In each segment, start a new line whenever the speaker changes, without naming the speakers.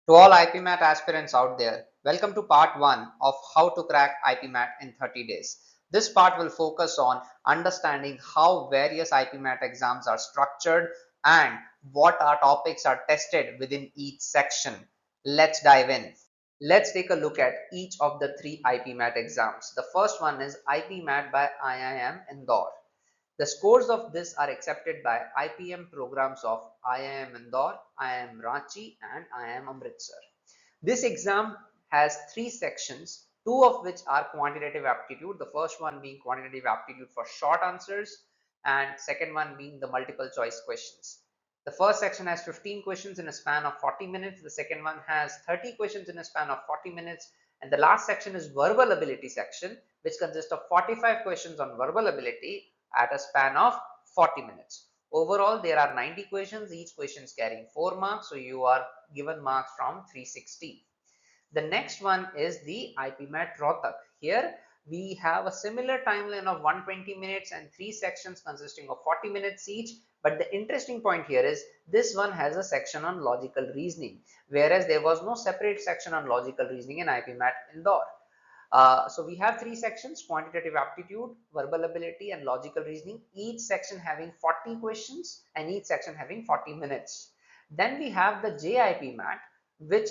To all IPMAT aspirants out there, welcome to part 1 of how to crack IPMAT in 30 days. This part will focus on understanding how various IPMAT exams are structured and what our topics are tested within each section. Let's dive in. Let's take a look at each of the 3 IPMAT exams. The first one is IPMAT by IIM Indore. The scores of this are accepted by IPM programs of IIM Indore, IIM Ranchi and IIM Amritsar. This exam has 3 sections, 2 of which are quantitative aptitude, the first one being quantitative aptitude for short answers and second one being the multiple choice questions. The first section has 15 questions in a span of 40 minutes, the second one has 30 questions in a span of 40 minutes, and the last section is verbal ability section, which consists of 45 questions on verbal ability at a span of 40 minutes. Overall, there are 90 questions, each question is carrying 4 marks, so you are given marks from 360. The next one is the IPMAT Rohtak. Here we have a similar timeline of 120 minutes and 3 sections consisting of 40 minutes each. But the interesting point here is this one has a section on logical reasoning, whereas there was no separate section on logical reasoning in IPMAT Indore. So we have 3 sections: quantitative aptitude, verbal ability and logical reasoning, each section having 40 questions and each section having 40 minutes. Then we have the JIPMAT, which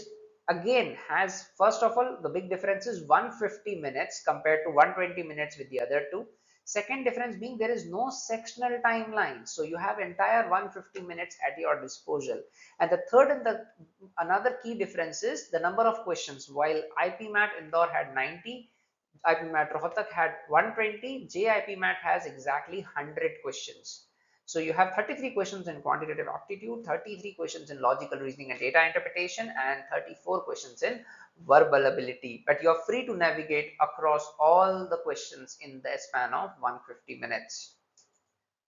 again has, first of all, the big difference is 150 minutes compared to 120 minutes with the other two. Second difference being there is no sectional timeline, so you have entire 150 minutes at your disposal. And the third and the another key difference is the number of questions. While IPMAT Indore had 90, IPMAT Rohtak had 120, JIPMAT has exactly 100 questions. So you have 33 questions in quantitative aptitude, 33 questions in logical reasoning and data interpretation, and 34 questions in verbal ability. But you're free to navigate across all the questions in the span of 150 minutes.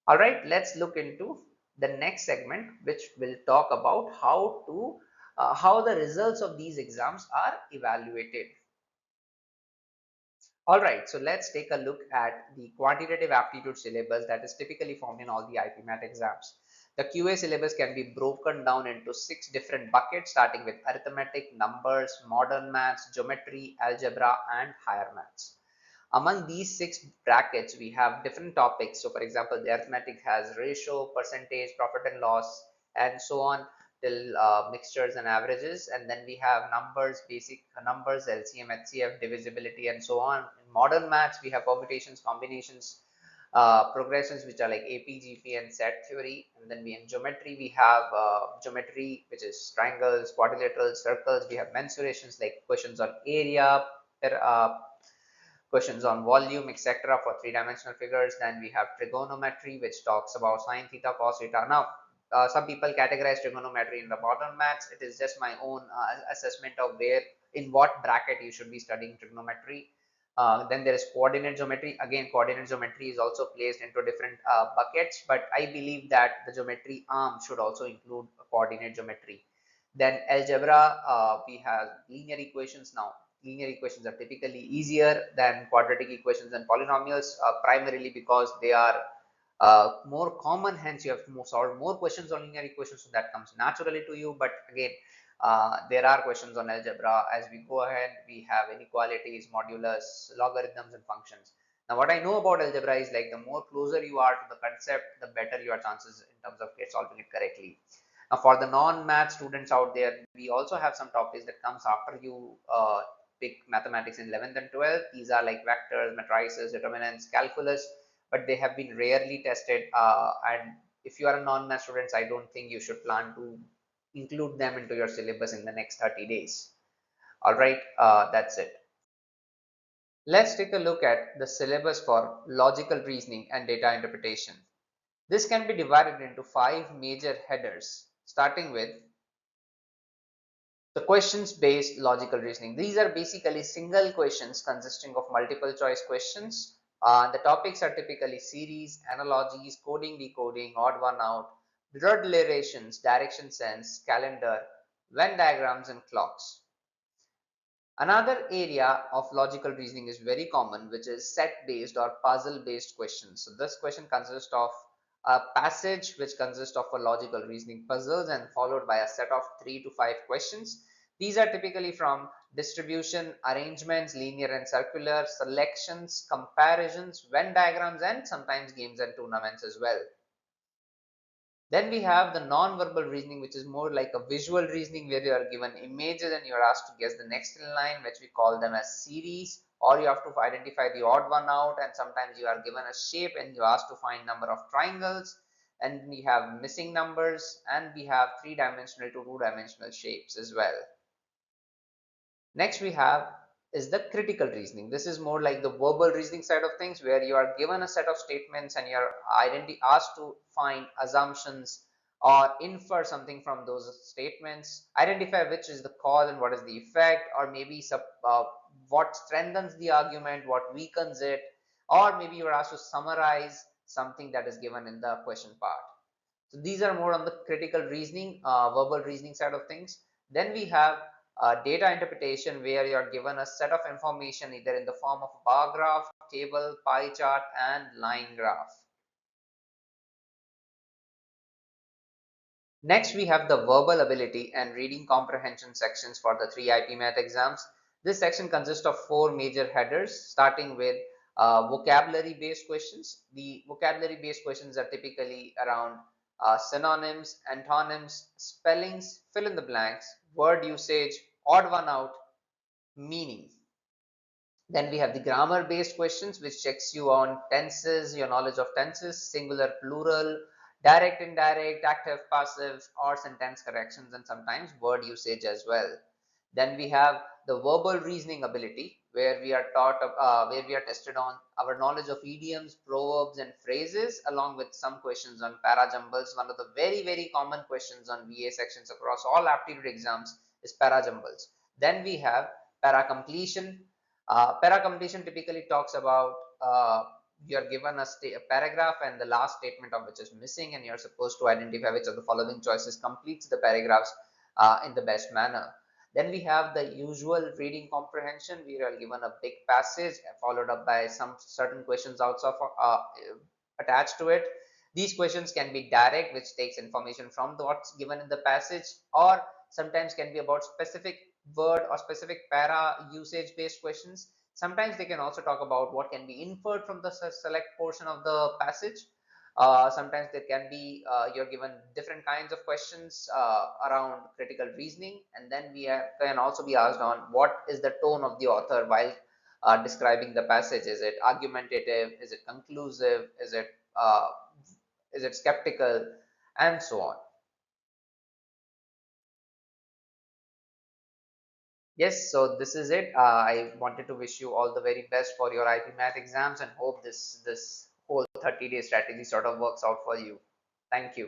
All right, let's look into the next segment, which will talk about how the results of these exams are evaluated. All right, so let's take a look at the quantitative aptitude syllabus that is typically found in all the IPMAT exams. The QA syllabus can be broken down into 6 different buckets, starting with arithmetic, numbers, modern maths, geometry, algebra, and higher maths. Among these 6 brackets, we have different topics. So for example, the arithmetic has ratio, percentage, profit and loss, and so on till mixtures and averages. And then we have numbers, basic numbers, LCM, HCF, divisibility, and so on. In modern maths, we have permutations, combinations, progressions, which are like AP, GP, and set theory. And then in geometry, we have geometry, which is triangles, quadrilaterals, circles. We have mensurations, like questions on area, questions on volume, etc. for 3-dimensional figures. Then we have trigonometry, which talks about sine theta, cos theta. Now, some people categorize trigonometry in the modern maths. It is just my own assessment of where, in what bracket you should be studying trigonometry. Then there is coordinate geometry. Again, coordinate geometry is also placed into different buckets, but I believe that the geometry arm should also include coordinate geometry. Then algebra, we have linear equations. Now, linear equations are typically easier than quadratic equations and polynomials, primarily because they are more common. Hence, you have to solve more questions on linear equations, so that comes naturally to you. But again, there are questions on algebra. As we go ahead, we have inequalities, modulus, logarithms, and functions. Now, what I know about algebra is, like, the more closer you are to the concept, the better your chances in terms of solving it correctly. Now, for the non-math students out there, we also have some topics that comes after you pick mathematics in 11th and 12th. These are like vectors, matrices, determinants, calculus, but they have been rarely tested. And if you are a non-math student, I don't think you should plan to include them into your syllabus in the next 30 days. All right, that's it. Let's take a look at the syllabus for logical reasoning and data interpretation. This can be divided into 5 major headers, starting with the questions based logical reasoning. These are basically single questions consisting of multiple choice questions. The topics are typically series, analogies, coding, decoding, odd one out, blood relations, direction sense, calendar, Venn diagrams, and clocks. Another area of logical reasoning is very common, which is set based or puzzle based questions. So this question consists of a passage which consists of a logical reasoning puzzles and followed by a set of 3 to 5 questions. These are typically from distribution, arrangements, linear and circular, selections, comparisons, Venn diagrams, and sometimes games and tournaments as well. Then we have the non-verbal reasoning, which is more like a visual reasoning where you are given images and you are asked to guess the next in line, which we call them as series, or you have to identify the odd one out, and sometimes you are given a shape and you are asked to find number of triangles, and we have missing numbers, and we have three-dimensional to two-dimensional shapes as well. Next we have is the critical reasoning. This is more like the verbal reasoning side of things, where you are given a set of statements and you are asked to find assumptions or infer something from those statements, identify which is the cause and what is the effect, or maybe what strengthens the argument, what weakens it, or maybe you are asked to summarize something that is given in the question part. So these are more on the critical reasoning, verbal reasoning side of things. Then we have data interpretation, where you are given a set of information either in the form of bar graph, table, pie chart, and line graph. Next, we have the verbal ability and reading comprehension sections for the 3 IPMAT exams. This section consists of 4 major headers, starting with vocabulary based questions. The vocabulary based questions are typically around synonyms, antonyms, spellings, fill in the blanks, word usage, odd one out, meaning. Then we have the grammar based questions, which checks you on tenses, your knowledge of tenses, singular, plural, direct, indirect, active, passive, or sentence corrections, and sometimes word usage as well. Then we have the verbal reasoning ability, where we are where we are tested on our knowledge of idioms, proverbs, and phrases, along with some questions on parajumbles. One of the very common questions on VA sections across all aptitude exams is parajumbles. Then we have para completion. Para completion typically talks about you're given a paragraph and the last statement of which is missing, and you're supposed to identify which of the following choices completes the paragraphs in the best manner. Then we have the usual reading comprehension. We are given a big passage followed up by some certain questions also attached to it. These questions can be direct, which takes information from what's given in the passage, or sometimes can be about specific word or specific para usage based questions. Sometimes they can also talk about what can be inferred from the select portion of the passage. Sometimes there can be you're given different kinds of questions around critical reasoning, and then can also be asked on what is the tone of the author while describing the passage. Is it argumentative? Is it conclusive? Is it skeptical? And so on. Yes, so this is it. I wanted to wish you all the very best for your IPMAT exams and hope this whole 30-day strategy sort of works out for you. Thank you.